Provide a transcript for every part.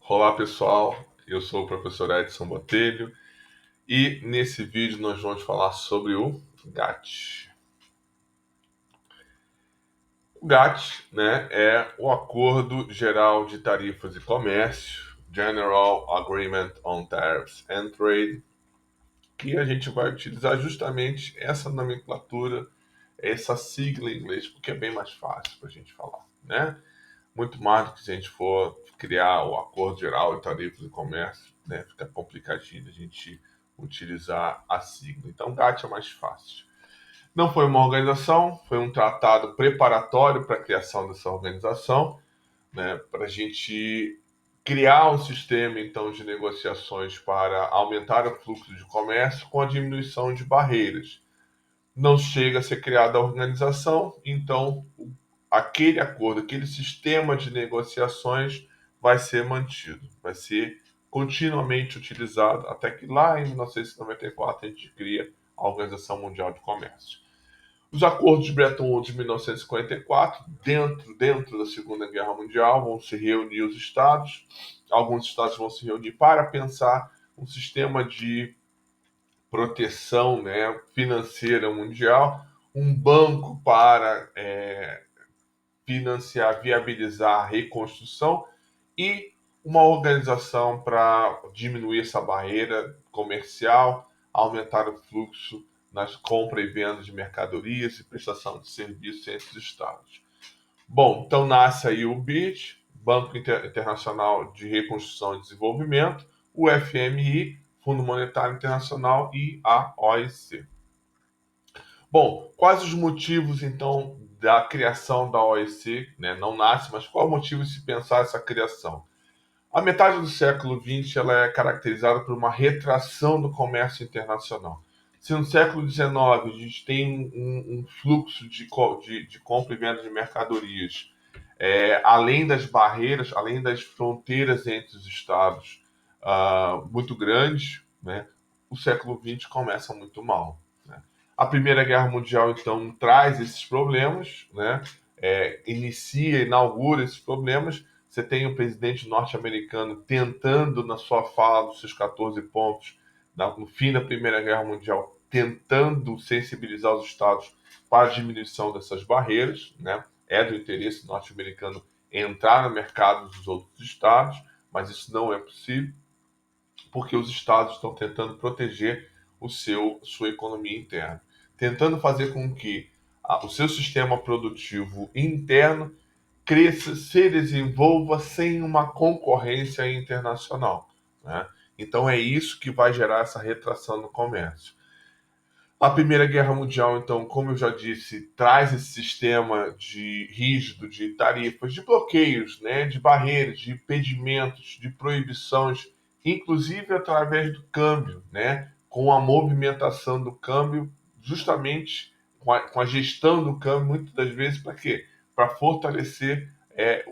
Olá pessoal, eu sou o professor Edson Botelho e nesse vídeo nós vamos falar sobre o GATT. O GATT, é o Acordo Geral de Tarifas e Comércio, General Agreement on Tariffs and Trade, que a gente vai utilizar justamente essa nomenclatura, essa sigla em inglês, porque é bem mais fácil para a gente falar, né? Muito mais do que se a gente for criar o Acordo Geral de Tarifas e Comércio, né? Fica complicadinho a gente utilizar a sigla. Então, GATT é mais fácil. Não foi uma organização, foi um tratado preparatório para a criação dessa organização, né? Para a gente criar um sistema, então, de negociações para aumentar o fluxo de comércio com a diminuição de barreiras. Não chega a ser criada a organização, então aquele acordo, aquele sistema de negociações vai ser mantido, vai ser continuamente utilizado até que lá em 1994 a gente cria a Organização Mundial de Comércio. Os acordos de Bretton Woods de 1954, dentro da Segunda Guerra Mundial, vão se reunir os estados, alguns estados vão se reunir para pensar um sistema de proteção, financeira mundial, um banco para financiar, viabilizar a reconstrução e uma organização para diminuir essa barreira comercial, aumentar o fluxo nas compra e venda de mercadorias e prestação de serviços entre os estados. Bom, então nasce aí o BID, Banco Internacional de Reconstrução e Desenvolvimento, o FMI, Fundo Monetário Internacional e a OIC. Bom, quais os motivos, então, da criação da OEC? Não nasce, mas qual o motivo de se pensar essa criação? A metade do século XX ela é caracterizada por uma retração do comércio internacional. Se no século XIX a gente tem um fluxo de compra e venda de mercadorias, além das barreiras, além das fronteiras entre os estados muito grandes, né, o século XX começa muito mal. Né? A Primeira Guerra Mundial, então, traz esses problemas, né, inaugura esses problemas. Você tem o presidente norte-americano tentando, na sua fala, dos seus 14 pontos, no fim da Primeira Guerra Mundial, tentando sensibilizar os estados para a diminuição dessas barreiras. Né? É do interesse norte-americano entrar no mercado dos outros estados, mas isso não é possível, porque os estados estão tentando proteger sua economia interna, tentando fazer com que o seu sistema produtivo interno cresça, se desenvolva sem uma concorrência internacional. Né? Então é isso que vai gerar essa retração no comércio. A Primeira Guerra Mundial, então, como eu já disse, traz esse sistema rígido de tarifas, de bloqueios, de barreiras, de impedimentos, de proibições, inclusive através do câmbio, com a movimentação do câmbio, justamente com a gestão do câmbio, muitas das vezes, para quê? Para fortalecer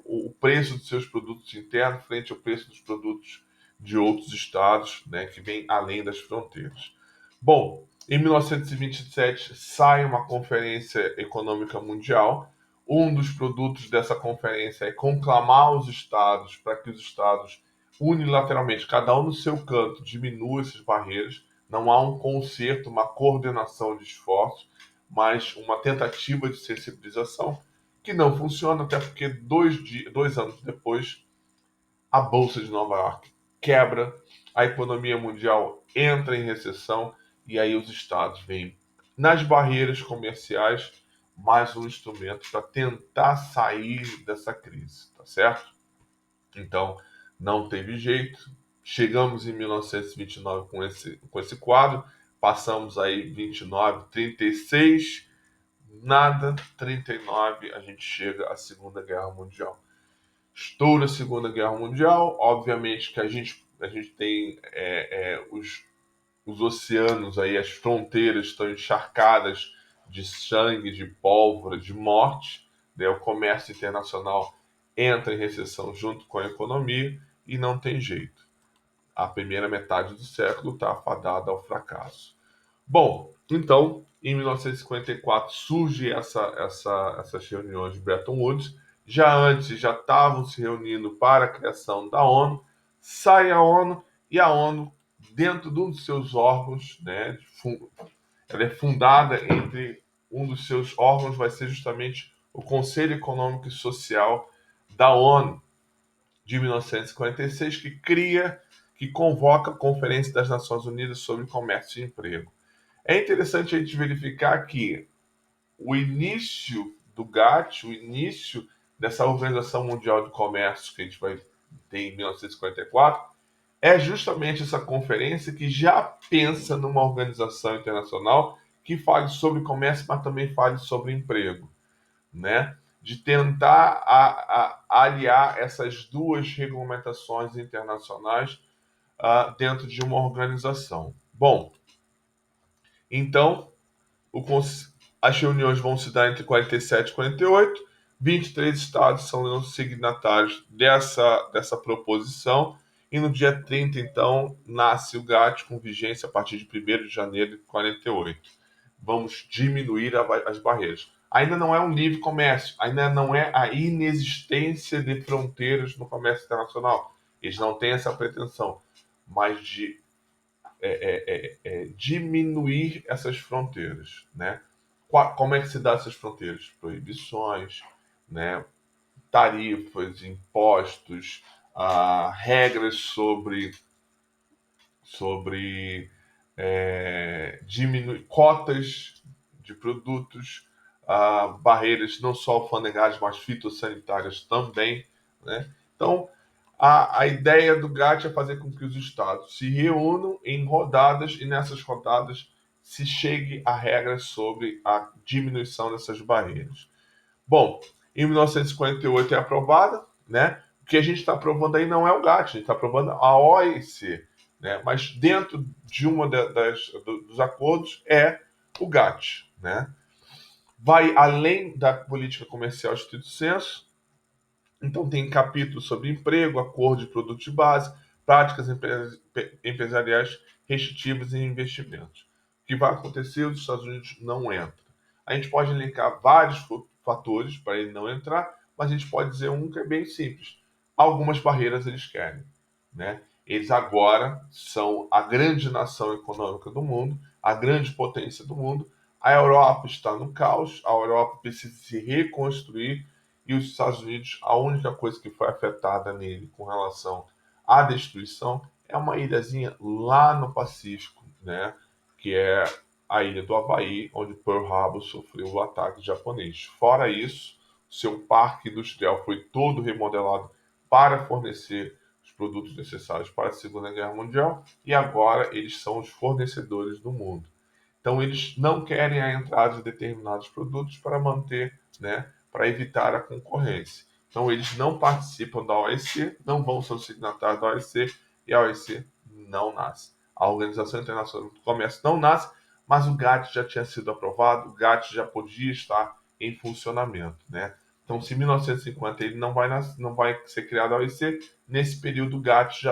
o preço dos seus produtos internos frente ao preço dos produtos de outros estados, que vêm além das fronteiras. Bom, em 1927 sai uma Conferência Econômica Mundial. Um dos produtos dessa conferência é conclamar os estados para que os estados unilateralmente, cada um no seu canto, diminuam essas barreiras. Não há um concerto, uma coordenação de esforços, mas uma tentativa de sensibilização que não funciona, até porque 2 anos depois a Bolsa de Nova York quebra, a economia mundial entra em recessão e aí os estados veem nas barreiras comerciais mais um instrumento para tentar sair dessa crise, tá certo? Então, não teve jeito. Chegamos em 1929 com esse quadro, passamos aí 29, 36, nada, 39, a gente chega à Segunda Guerra Mundial. Estoura a Segunda Guerra Mundial, obviamente que a gente tem os oceanos aí, as fronteiras estão encharcadas de sangue, de pólvora, de morte, né? O comércio internacional entra em recessão junto com a economia e não tem jeito. A primeira metade do século está afadada ao fracasso. Bom, então, em 1954 surge essas reuniões de Bretton Woods. Já antes, já estavam se reunindo para a criação da ONU, sai a ONU, e a ONU, dentro de um dos seus órgãos, né, ela é fundada entre um dos seus órgãos, vai ser justamente o Conselho Econômico e Social da ONU, de 1946, que convoca a Conferência das Nações Unidas sobre Comércio e Emprego. É interessante a gente verificar que o início do GATT, o início dessa Organização Mundial de Comércio que a gente vai ter em 1954, é justamente essa conferência que já pensa numa organização internacional que fale sobre comércio, mas também fale sobre emprego, né? De tentar aliar essas duas regulamentações internacionais dentro de uma organização. Bom, então o, as reuniões vão se dar entre 47 e 48. 23 estados são os signatários dessa proposição. E no dia 30, então, nasce o GATT com vigência a partir de 1º de janeiro de 48. Vamos diminuir as barreiras. Ainda não é um livre comércio, ainda não é a inexistência de fronteiras no comércio internacional. Eles não têm essa pretensão, mas de diminuir essas fronteiras, né? Como é que se dá essas fronteiras? Proibições, né? Tarifas, impostos, regras sobre cotas de produtos, barreiras não só alfandegárias, mas fitossanitárias também, né? Então, a ideia do GATT é fazer com que os estados se reúnam em rodadas e nessas rodadas se chegue a regras sobre a diminuição dessas barreiras. Bom, em 1958 é aprovada, né? O que a gente está aprovando aí não é o GATT, a gente está aprovando a OMC, né? Mas dentro de uma dos acordos é o GATT, né? Vai além da política comercial estrito senso. Então tem capítulos sobre emprego, acordo de produtos de base, práticas empresariais restritivas e investimentos. O que vai acontecer? Os Estados Unidos não entram. A gente pode elencar vários fatores para ele não entrar, mas a gente pode dizer um que é bem simples. Algumas barreiras eles querem, né? Eles agora são a grande nação econômica do mundo, a grande potência do mundo. A Europa está no caos, a Europa precisa se reconstruir e os Estados Unidos, a única coisa que foi afetada nele com relação à destruição é uma ilhazinha lá no Pacífico, né? Que é a ilha do Havaí, onde Pearl Harbor sofreu o ataque japonês. Fora isso, seu parque industrial foi todo remodelado para fornecer os produtos necessários para a Segunda Guerra Mundial e agora eles são os fornecedores do mundo. Então eles não querem a entrada de determinados produtos para manter, né, para evitar a concorrência. Então eles não participam da OIC, não vão ser signatários da OIC e a OIC não nasce. A Organização Internacional do Comércio não nasce, mas o GATT já tinha sido aprovado, o GATT já podia estar em funcionamento, né? Então, se em 1950 ele não vai ser criado a OIC, nesse período o GATT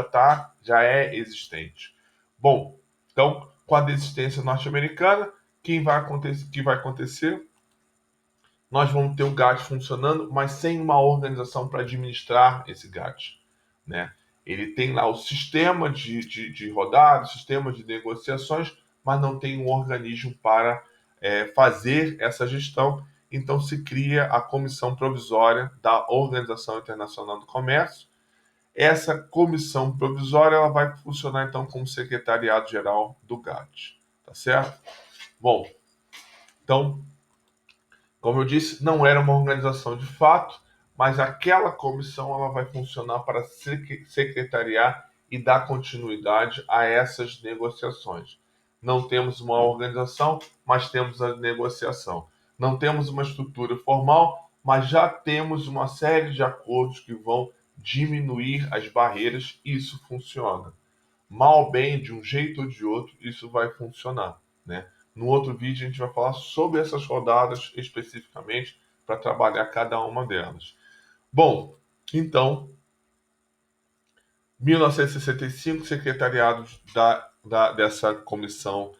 já é existente. Bom, então com a desistência norte-americana, que vai acontecer? Nós vamos ter o GATT funcionando, mas sem uma organização para administrar esse GATT, né? Ele tem lá o sistema de rodadas, sistema de negociações, mas não tem um organismo para fazer essa gestão. Então se cria a Comissão Provisória da Organização Internacional do Comércio. Essa comissão provisória ela vai funcionar então como secretariado-geral do GATT, tá certo? Bom, então, como eu disse, não era uma organização de fato, mas aquela comissão ela vai funcionar para secretariar e dar continuidade a essas negociações. Não temos uma organização, mas temos a negociação. Não temos uma estrutura formal, mas já temos uma série de acordos que vão diminuir as barreiras e isso funciona. Mal ou bem, de um jeito ou de outro, isso vai funcionar, né? No outro vídeo a gente vai falar sobre essas rodadas especificamente para trabalhar cada uma delas. Bom, então, 1965, secretariado dessa comissão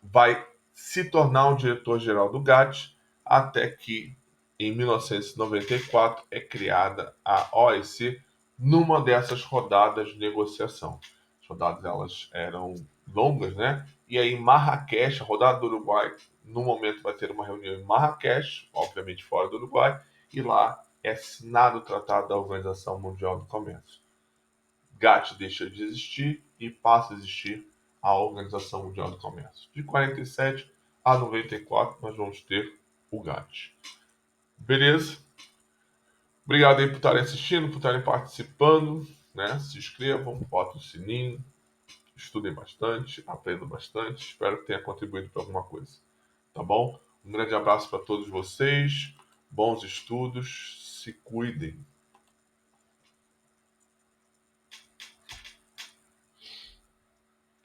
vai se tornar o diretor-geral do GATT, até que em 1994 é criada a OIC numa dessas rodadas de negociação. As rodadas elas eram longas, né? E aí em Marrakech, a rodada do Uruguai, no momento vai ter uma reunião em Marrakech, obviamente fora do Uruguai, e lá é assinado o Tratado da Organização Mundial do Comércio. GATT deixa de existir e passa a existir a Organização Mundial do Comércio. De 47 a 94 nós vamos ter o GATT. Beleza? Obrigado aí por estarem assistindo, por estarem participando, né? Se inscrevam, botem o sininho, estudem bastante, aprendam bastante. Espero que tenha contribuído para alguma coisa. Tá bom? Um grande abraço para todos vocês, bons estudos, se cuidem.